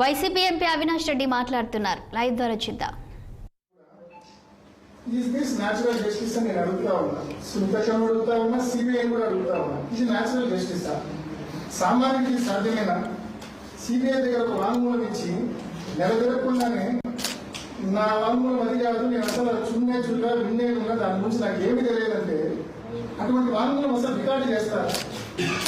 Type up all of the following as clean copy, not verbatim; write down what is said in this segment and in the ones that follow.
YCP MP Avinash Reddy మాట్లాడుతున్నారు. Live ద్వారా చూద్దాం. Is this natural justice అని అడుగుతా ఉన్నా, సునీతను అడుగుతా ఉన్నా, సిబిఐ కూడా అడుగుతా ఉన్నా. ఇది న్యాచురల్ జస్టిస్ సామాన్యుడికి సాధ్యమేనా? సిబిఐ దగ్గర ఒక వాంగ్మూలం ఇచ్చి నెలకొనకుండానే నా వాంగ్మూలం అది కాదు, నేను అసలు చూడగా విన్నే ఉన్నా, దాని గురించి నాకు ఏమి తెలియదంటే అటువంటి వాంగ్మూలం అసలు రికార్డు చేస్తారు.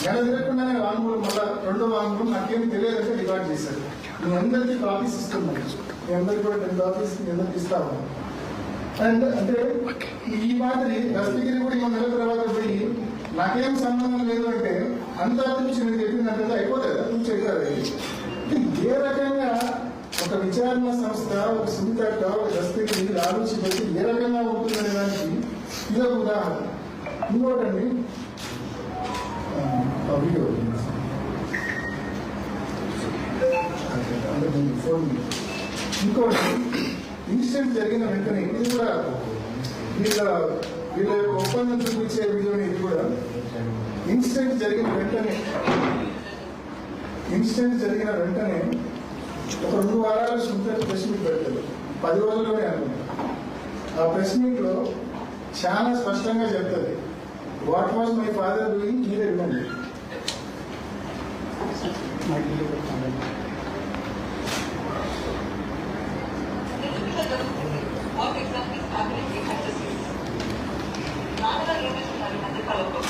నెలకొనకుండానే వాంగ్మూలం మళ్ళీ రెండో వాంగ్మూలం నాకేమి తెలియదంటే రికార్డు చేశారు. మీ అందరికీ కాపీస్ ఇస్తున్నాను, మీ అందరికీ కూడా 10 కాపీస్ మీ అందరికి ఇస్తా ఉన్నాను. అండ్ అంటే ఈ మాదిరి దస్తగిరి కూడా ఇంకో నెల తర్వాత పోయి నాకేం సంబంధం లేదు అంటే అంతా చూసి నేను చెప్పినట్టు అయిపోతుంది. చూసేది ఏ రకంగా ఒక విచారణ సంస్థ, ఒక సునీత, ఒక దస్తగిరి ఆలోచించి ఏ రకంగా ఉంటుందనే దానికి ఇదొక ఉదాహరణ. ఇంకోటండి వీడియో ఇంకోటి ఇన్సిడెంట్ జరిగిన వెంటనే ఇది కూడా వీళ్ళ యొక్క ఒప్పందం చూపించే వీడియోని, ఇది కూడా ఇన్సిడెంట్ జరిగిన వెంటనే ఒక 2 వారాల ప్రెస్ మీట్ పెట్టారు. 10 రోజుల్లోనే అనుకుంటారు. ఆ ప్రెస్ మీట్ లో చాలా స్పష్టంగా చెప్తుంది what was my father doing. మీరే వినండి. What exactly is happening behind the scenes? Nagala unit is at the color book.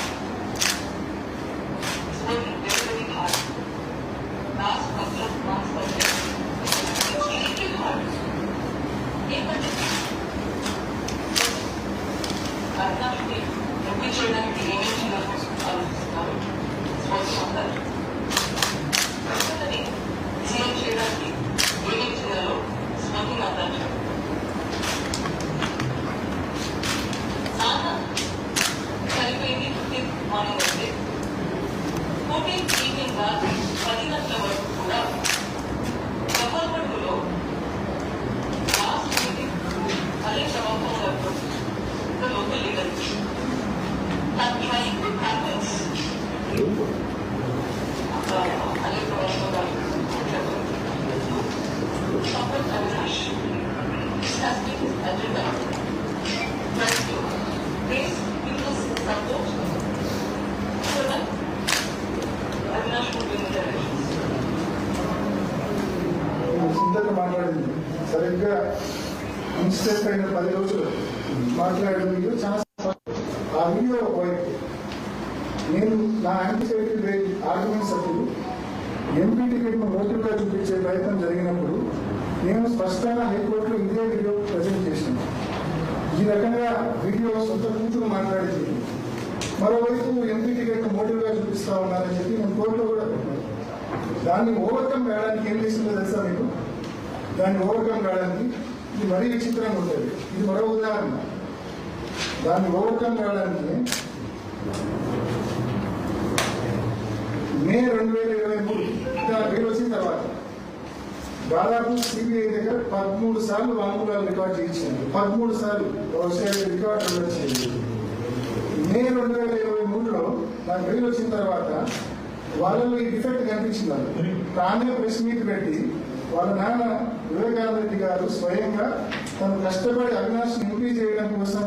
It's working very, very hard. Last couple of months, it's really hard. Even if Avinash Reddy, every children, the image is working on that. Personally, CM Chedaki, image is working on that. చనిపోయింది 15th morning అయితే 14th evening 10 గంటల వరకు కూడా గవర్నమెంట్లో last meeting అలే ప్రభావం వరకు local leader trying happens అలే ప్రభావం గారు support Avinash has been his agenda. Trying to raise people's support so that Avinash would win the elections. సింతకు మాట్లాడింది సరిగ్గా ఇన్సిడెంట్ అయిన 10 రోజులు మాట్లాడిన వీడియో చాలా ఆ వీడియో వైపు నేను నా యాంటిసిపేటరీ ఆర్గ్యుమెంట్స్ అప్పుడు ఎంపీ టికెట్ను మోటివ్గా చూపించే ప్రయత్నం జరిగినప్పుడు నేను స్పష్టంగా హైకోర్టులో ఇదే వీడియో ప్రజెంట్ చేశాను. ఈ రకంగా వీడియో సొంత కూతురు మాట్లాడింది. మరోవైపు ఎంపీ టికెట్ మోటివ్గా చూపిస్తా ఉన్నారని చెప్పి నేను కోర్టులో కూడా పెట్టాను. దాన్ని ఓవర్కమ్ కావడానికి ఏం చేసిందో తెలుసా మీకు? దాన్ని ఓవర్కమ్ కావడానికి ఇది మరీ విచిత్రంగా ఉంటుంది. ఇది మరో ఉదాహరణ. దాన్ని ఓవర్కమ్ కావడానికి మే 2023 వీలు వచ్చిన తర్వాత దాదాపు సిబిఐ దగ్గర 13 సార్లు వాంగ్మూలాలు రికార్డు చేయించారు. 13 సార్లు రికార్డు వచ్చింది. మే 2023లో నాకు బెయిల్ వచ్చిన తర్వాత వాళ్ళలో ఈ డిఫెక్ట్ కనిపించింది. వాళ్ళు తానే ప్రెస్ మీట్ పెట్టి వాళ్ళ నాన్న వివేకానంద రెడ్డి గారు స్వయంగా తను కష్టపడి అవినాష్ ఎంపీ చేయడం కోసం